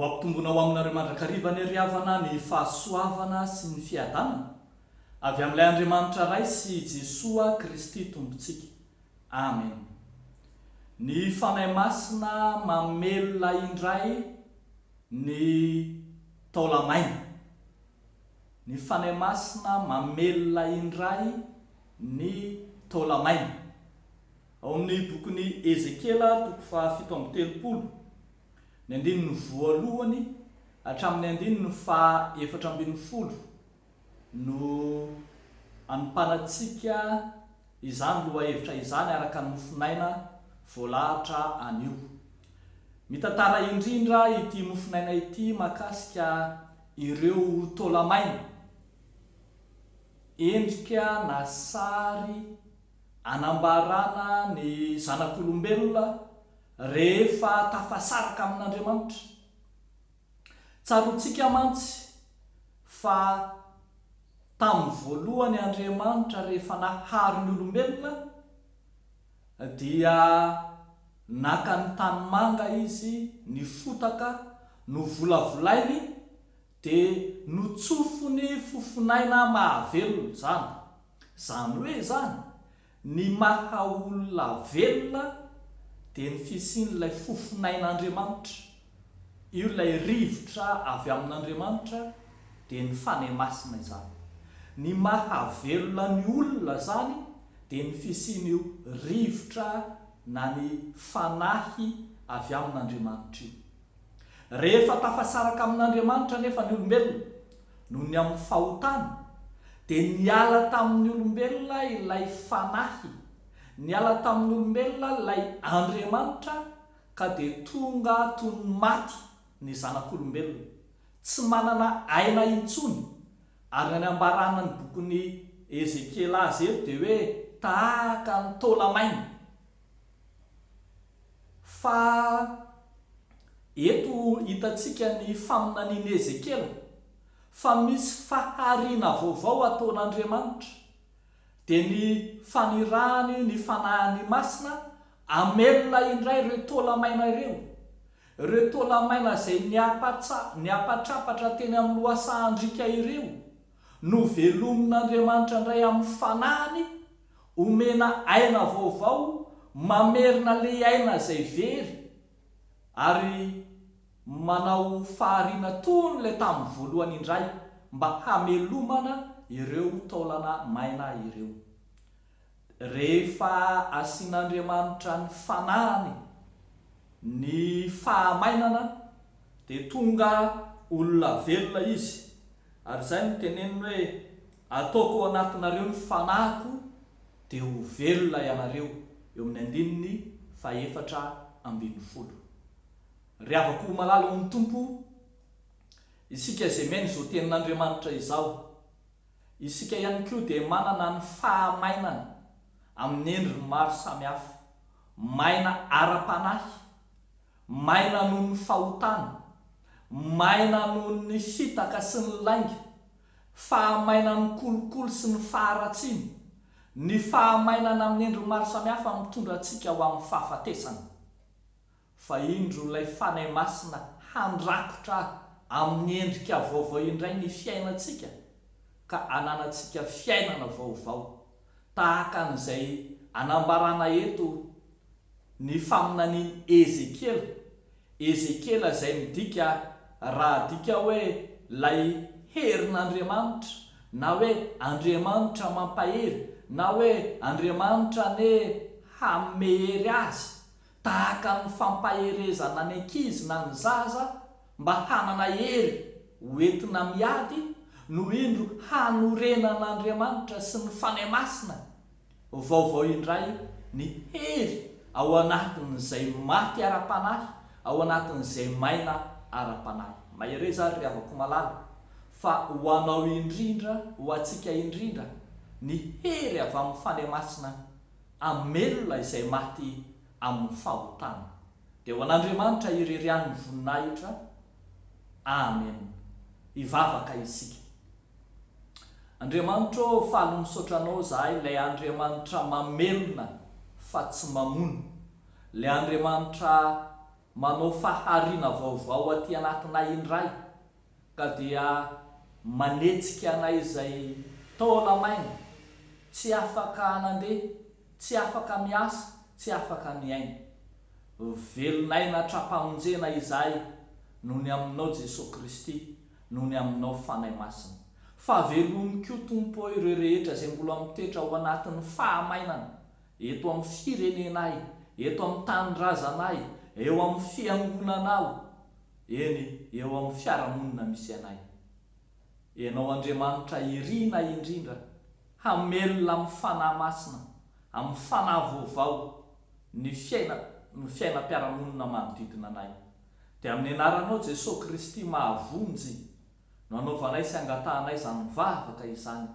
Hoampitombona ho aminareo mandrakariva ny riavana ny fahasoavana sy ny fiadanana avy amin'ilay Andriamanitra ray sy Jesoa Kristy tompontsika. Amen. Ny fanahy masina mamelona indray ny taolamaina. Ny fanahy masina mamelona indray ny taolamaina. Ao amin'ny bokin'ny Ezekiela toko faha 7:30 ny 9 hatramin'ny 4:40 no anompanantsika izany lohahevitra izany araka ny mofinaina voalahatra anio. Mitantara indrindra ity mofinaina ity makasika ireo taolamaina, endrika na sary anambarana ny zanak'olombelona rehefa tafasaraka amin'Andriamanitra. Tsarontsika mantsy fa tamin'ny voalohany Andriamanitra rehefa nahary ny olombelona dia naka ny tanimanga izy, ny fotaka no volavolainy dia notsofony fofinaina mahavelona zany. Zany hoe zany ny maha olona velona dia ny fisian'ilay fofinain'Andriamanitra. Io ilay rivotra avy amin'Andriamanitra dia ny fanahy masina izany. Ny mahavelona ny olona zany dia ny fisian'io rivotra na ny fanahy avy amin'Andriamanitra io. Rehefa tafasaraka amin'Andriamanitra nefa ny olombelona noho ny amin'ny fahotana dia niala tamin'ny olombelona ilay fanahy, niala tamin'ny olombelona ilay Andriamanitra ka dia tonga toy ny maty ny zanak'olombelona, tsy manana aina intsony. Ary ny ambarana ny bokin'ny Ezekiela azy eto dia hoe tahaka ny taolamaina. Fa eto hitantsika ny faminanian'i Ezekiela fa misy fahariana vaovao ataon'Andriamanitra dia ny fanirahany ny fanahiny masina amelona indray ireo taolamaina ireo. Ireo taolamaina izay niapatrapatra teny amin'ny lohasahandrika ireo no velomin'Andriamanitra indray amin'ny fanahiny, omena aina vaovao, mamerina le aina izay very ary manao fahariana toy ilay tamin'ny voalohany indray mba hamelomana ireo taolana maina ireo. Rehefa asian'Andriamanitra ny fanahiny ny fahamainana dia tonga olona velona izy. Ary izay no teneniny hoe ataoko ao anatinareo ny fanahiko dia ho velona ianareo. Eo amin'ny 4:40. Ry havako malala amin'ny Tompo, isika izay mena izao tenin'Andriamanitra izao, isika ihany koa dia manana ny fahamainana amin'ny endriny maro samihafa. Maina ara-panahy, maina noho ny fahotana, maina noho ny fitaka sy ny lainga, fahamaina ny kolokolo sy ny faharatsiana, ny fahamainana amin'ny endriny maro samihafa mitondra antsika ho amin'ny fahafatesana. Fa indro ilay fanahy masina handrakotra amin'ny endrika vaovao indray ny fiainantsika ka ananantsika fiainana vaovao tahaka an'izay anambarana eto ny faminanian'i Ezekiela. Ezekiela izay midika raha dika hoe lay herin'Andriamanitra, na hoe Andriamanitra mampahery, na hoe Andriamanitra ane hamehery azy, tahaka ny fampaherezana ny ankizy na ny zaza mba hanana hery hoentina miady no indro hanorenan'Andriamanitra sy ny fanahy masina vaovao indray ny hery ao anatin'izay maty ara-panahy, ao anatin'izay maina ara-panahy. Mahery zany ry havako malala fa ho anao indrindra, ho antsika indrindra, ny hery avy amin'ny fanahy masina amelona izay maty amin'ny fahotana. Dia ho an'Andriamanitra irerian'ny voninahitra. Amen. Hivavaka isika. Andriamanitra faly misaotra anao zahay, ilay Andriamanitra mamelona fa tsy mamono, ilay Andriamanitra manao faharina vaovao aty anatinay indray, ka dia manetsika anay izay taola maina, tsy afaka nandeha, tsy afaka miasa, tsy afaka miaina. Velonay natrapamonjena izahay noho ny aminao Jesosy Kristy, noho ny aminao fanahy masina. Fa velony koa Tompo ireo rehetra izay mbola mitoetra ao anatin'ny fahamainana eto amin'ny firenenay, eto amin'ny tanindrazanay, eo amin'ny fiangonanao, eny eo amin'ny fiarahamonina misy anay. Ianao Andriamanitra irina indrindra hamelona amin'ny fanahy masina, amin'ny fanahy vaovao ny fiainam-piarahamonina manodidina anay. Dia amin'ny anaranao Jesosy Kristy mahavonjy no anaovanay sy angatahanay izany mivavaka izany.